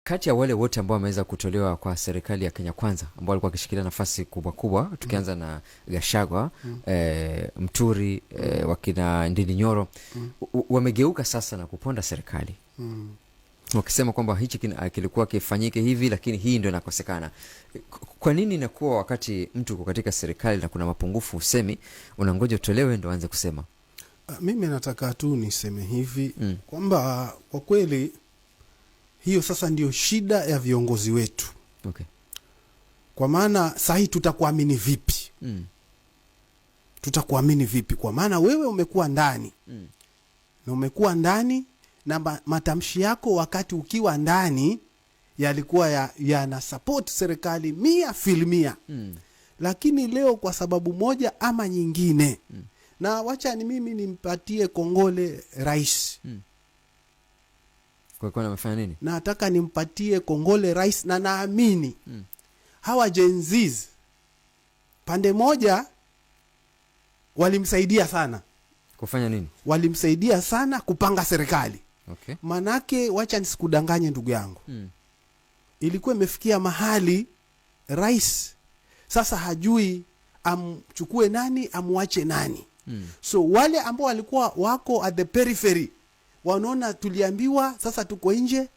Kati ya wale wote ambao wameweza kutolewa kwa serikali ya Kenya Kwanza ambao walikuwa wakishikilia nafasi kubwa kubwa, tukianza na Gachagua, Muturi, wakina Ndindi Nyoro, wamegeuka sasa na kuponda serikali. Wakisema kwamba hichi kilikuwa kifanyike hivi, lakini hii ndio inakosekana. Kwa nini inakuwa wakati mtu uko katika serikali na kuna mapungufu usemi, unangoja utolewe ndio aanze kusema? Mimi nataka tu niseme hivi kwamba kwa kweli hiyo sasa ndio shida ya viongozi wetu. Okay. Kwa maana sahi tutakuamini vipi? Tutakuamini vipi? Kwa maana wewe umekuwa ndani. Na umekuwa ndani na matamshi yako wakati ukiwa ndani yalikuwa yana support serikali 100%. Lakini leo kwa sababu moja ama nyingine, na wacha ni mimi nimpatie kongole rais. Kwa amefanya nini? Nataka nimpatie kongole rais, na naamini hawa Gen Zs pande moja walimsaidia sana. Kufanya nini? Walimsaidia sana kupanga serikali. Okay. Manake wacha nisikudanganye ndugu yangu. Ilikuwa imefikia mahali rais sasa hajui amchukue nani amwache nani. So wale ambao walikuwa wako at the periphery, wanaona tuliambiwa sasa tuko nje,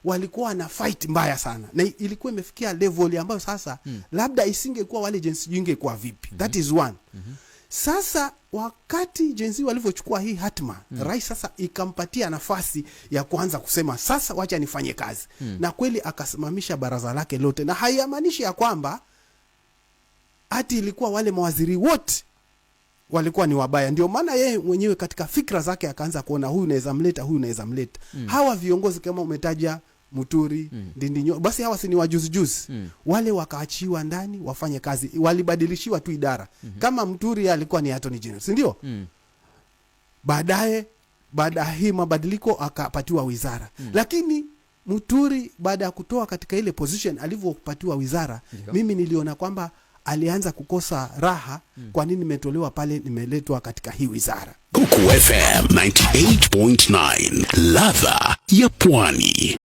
walikuwa na fight mbaya sana. Na ilikuwa imefikia level ambayo sasa labda isingekuwa wale Gen Z ingekuwa vipi. That is one. Sasa wakati Gen Z walivyochukua hii hatma, rais sasa ikampatia nafasi ya kuanza kusema sasa wacha nifanye kazi. Na kweli akasimamisha baraza lake lote, na haimaanishi ya kwamba ati ilikuwa wale mawaziri wote walikuwa ni wabaya. Ndio maana yeye mwenyewe katika fikra zake akaanza kuona huyu naweza mleta, huyu naweza mleta. Hawa viongozi kama umetaja Muturi, Ndindi Nyoro, basi hawa si ni wajuzi. Wale wakaachiwa ndani wafanye kazi, walibadilishiwa tu idara. Kama Muturi alikuwa ni Attorney General, si ndio? Baadaye baada hii mabadiliko akapatiwa wizara. Lakini Muturi baada ya kutoa katika ile position alivyopatiwa wizara, mimi niliona kwamba alianza kukosa raha. Kwa nini nimetolewa pale, nimeletwa katika hii wizara? Coco FM 98.9, ladha ya Pwani.